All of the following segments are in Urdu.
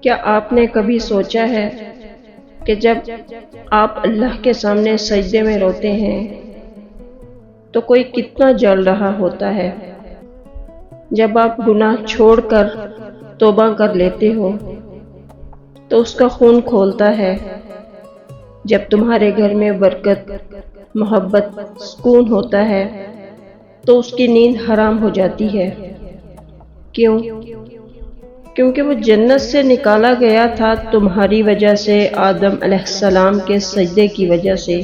کیا آپ نے کبھی سوچا ہے کہ جب آپ اللہ کے سامنے سجدے میں روتے ہیں تو کوئی کتنا جل رہا ہوتا ہے؟ جب آپ گناہ چھوڑ کر توبہ کر لیتے ہو تو اس کا خون کھولتا ہے۔ جب تمہارے گھر میں برکت، محبت، سکون ہوتا ہے تو اس کی نیند حرام ہو جاتی ہے۔ کیوں؟ کیونکہ وہ جنت سے نکالا گیا تھا تمہاری وجہ سے، آدم علیہ السلام کے سجدے کی وجہ سے،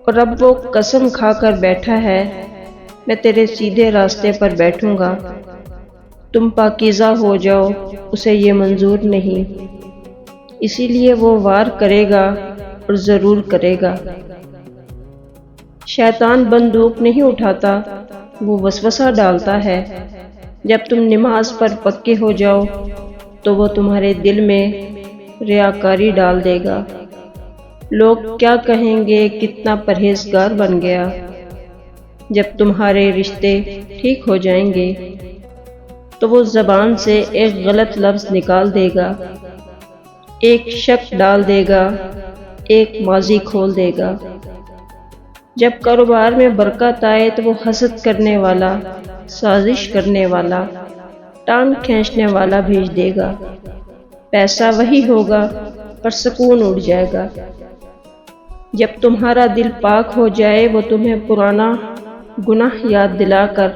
اور اب وہ قسم کھا کر بیٹھا ہے میں تیرے سیدھے راستے پر بیٹھوں گا، تم پاکیزہ ہو جاؤ، اسے یہ منظور نہیں، اسی لیے وہ وار کرے گا اور ضرور کرے گا۔ شیطان بندوق نہیں اٹھاتا، وہ وسوسہ ڈالتا ہے۔ جب تم نماز پر پکے ہو جاؤ تو وہ تمہارے دل میں ریاکاری ڈال دے گا۔ لوگ کیا کہیں گے، کتنا پرہیزگار بن گیا۔ جب تمہارے رشتے ٹھیک ہو جائیں گے تو وہ زبان سے ایک غلط لفظ نکال دے گا، ایک شک ڈال دے گا، ایک ماضی کھول دے گا۔ جب کاروبار میں برکت آئے تو وہ حسد کرنے والا، سازش کرنے والا، ٹانگ کھینچنے والا بھیج دے گا۔ پیسہ وہی ہوگا پر سکون اڑ جائے گا۔ جب تمہارا دل پاک ہو جائے وہ تمہیں پرانا گناہ یاد دلا کر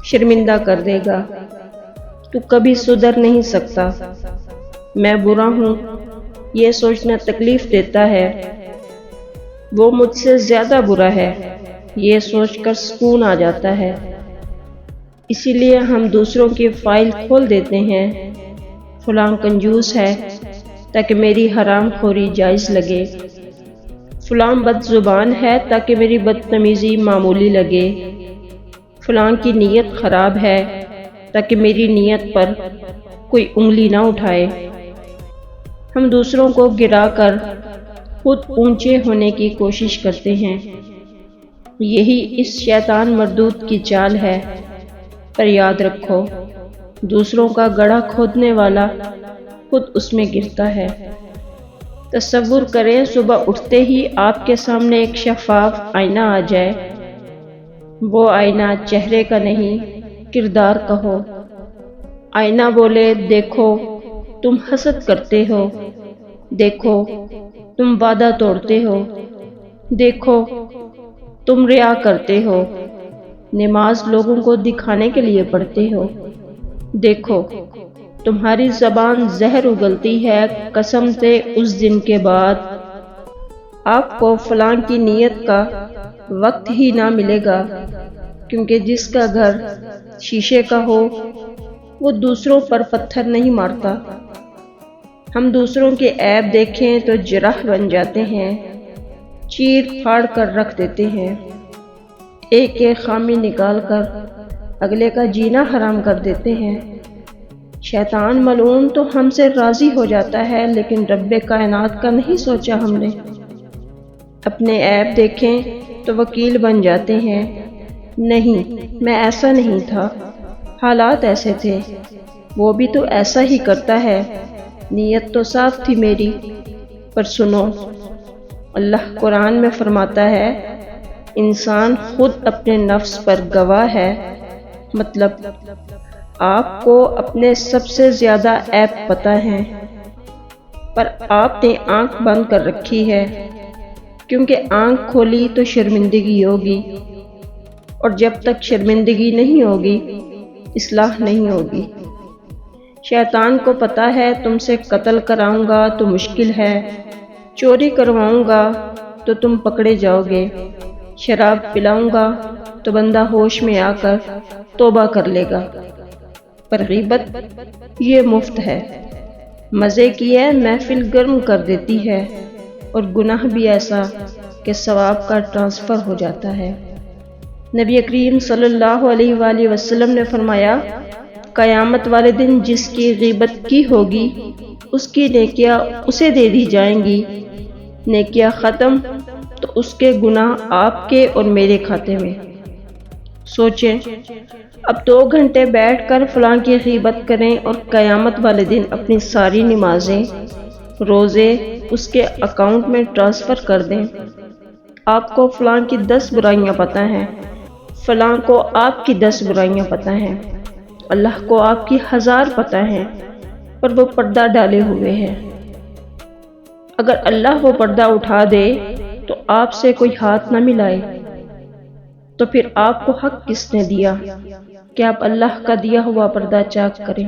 شرمندہ کر دے گا۔ تو کبھی سدھر نہیں سکتا۔ میں برا ہوں یہ سوچنا تکلیف دیتا ہے، وہ مجھ سے زیادہ برا ہے یہ سوچ کر سکون آ جاتا ہے۔ اسی لیے ہم دوسروں کی فائل کھول دیتے ہیں، فلاں کنجوس ہے تاکہ میری حرام خوری جائز لگے، فلاں بد زبان ہے تاکہ میری بدتمیزی معمولی لگے، فلاں کی نیت خراب ہے تاکہ میری نیت پر کوئی انگلی نہ اٹھائے۔ ہم دوسروں کو گرا کر خود اونچے ہونے کی کوشش کرتے ہیں، یہی اس شیطان مردود کی چال ہے۔ پر یاد رکھو، دوسروں کا گڑھا کھودنے والا خود اس میں گرتا ہے۔ تصور کریں صبح اٹھتے ہی آپ کے سامنے ایک شفاف آئینہ آ جائے، وہ آئینہ چہرے کا نہیں کردار کا ہو۔ آئینہ بولے، دیکھو تم حسد کرتے ہو، دیکھو تم وعدہ توڑتے ہو، دیکھو تم ریا کرتے ہو، نماز لوگوں کو دکھانے کے لیے پڑھتے ہو، دیکھو تمہاری زبان زہر اگلتی ہے، قسم سے اس دن کے بعد آپ کو فلاں کی نیت کا وقت ہی نہ ملے گا، کیونکہ جس کا گھر شیشے کا ہو وہ دوسروں پر پتھر نہیں مارتا۔ ہم دوسروں کے عیب دیکھیں تو جرح بن جاتے ہیں، چیر پھاڑ کر رکھ دیتے ہیں، ایک ایک خامی نکال کر اگلے کا جینا حرام کر دیتے ہیں۔ شیطان ملعون تو ہم سے راضی ہو جاتا ہے، لیکن رب کائنات کا نہیں سوچا ہم نے۔ اپنے عیب دیکھیں تو وکیل بن جاتے ہیں، نہیں میں ایسا نہیں تھا، حالات ایسے تھے، وہ بھی تو ایسا ہی کرتا ہے، نیت تو صاف تھی میری۔ پر سنو، اللہ قرآن میں فرماتا ہے انسان خود اپنے نفس پر گواہ ہے، مطلب آپ کو اپنے سب سے زیادہ عیب پتہ ہیں، پر آپ نے آنکھ بند کر رکھی ہے، کیونکہ آنکھ کھولی تو شرمندگی ہوگی، اور جب تک شرمندگی نہیں ہوگی اصلاح نہیں ہوگی۔ شیطان کو پتہ ہے تم سے قتل کراؤں گا تو مشکل ہے، چوری کرواؤں گا تو تم پکڑے جاؤ گے، شراب پلاؤں گا تو بندہ ہوش میں آ کر توبہ کر لے گا۔ پر غیبت یہ مفت ہے، مزے کی ہے، محفل گرم کر دیتی ہے، اور گناہ بھی ایسا کہ ثواب کا ٹرانسفر ہو جاتا ہے۔ نبی کریم صلی اللہ علیہ وآلہ وسلم نے فرمایا قیامت والے دن جس کی غیبت کی ہوگی اس کی نیکیاں اسے دے دی جائیں گی، نیکیاں ختم تو اس کے گناہ آپ کے اور میرے کھاتے میں۔ سوچیں اب 2 گھنٹے بیٹھ کر فلاں کی غیبت کریں اور قیامت والے دن اپنی ساری نمازیں روزے اس کے اکاؤنٹ میں ٹرانسفر کر دیں۔ آپ کو فلاں کی 10 برائیاں پتہ ہیں، فلاں کو آپ کی 10 برائیاں پتہ ہیں، اللہ کو آپ کی 1000 پتہ ہیں، پر وہ پردہ ڈالے ہوئے ہیں۔ اگر اللہ وہ پردہ اٹھا دے تو آپ سے کوئی ہاتھ نہ ملائے، تو پھر آپ کو حق کس نے دیا کہ آپ اللہ کا دیا ہوا پردہ چاک کریں؟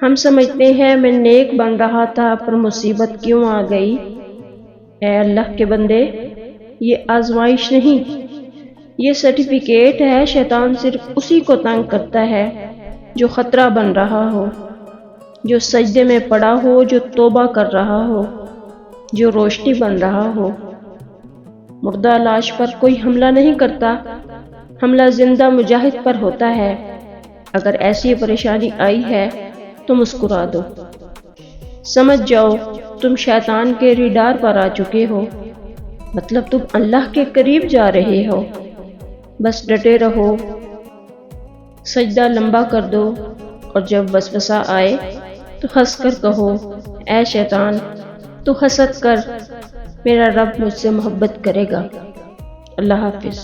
ہم سمجھتے ہیں میں نیک بن رہا تھا پر مصیبت کیوں آ گئی؟ اے اللہ کے بندے، یہ آزمائش نہیں، یہ سرٹیفکیٹ ہے۔ شیطان صرف اسی کو تنگ کرتا ہے جو خطرہ بن رہا ہو، جو سجدے میں پڑا ہو، جو توبہ کر رہا ہو، جو روشنی بن رہا ہو۔ مردہ لاش پر کوئی حملہ نہیں کرتا، حملہ زندہ مجاہد پر ہوتا ہے۔ اگر ایسی پریشانی آئی ہے تو مسکرا دو، سمجھ جاؤ تم شیطان کے ریڈار پر آ چکے ہو، مطلب تم اللہ کے قریب جا رہے ہو۔ بس ڈٹے رہو، سجدہ لمبا کر دو، اور جب وسوسہ آئے تو ہنس کر کہو، اے شیطان تو حسد کر، میرا رب مجھ سے محبت کرے گا۔ اللہ حافظ۔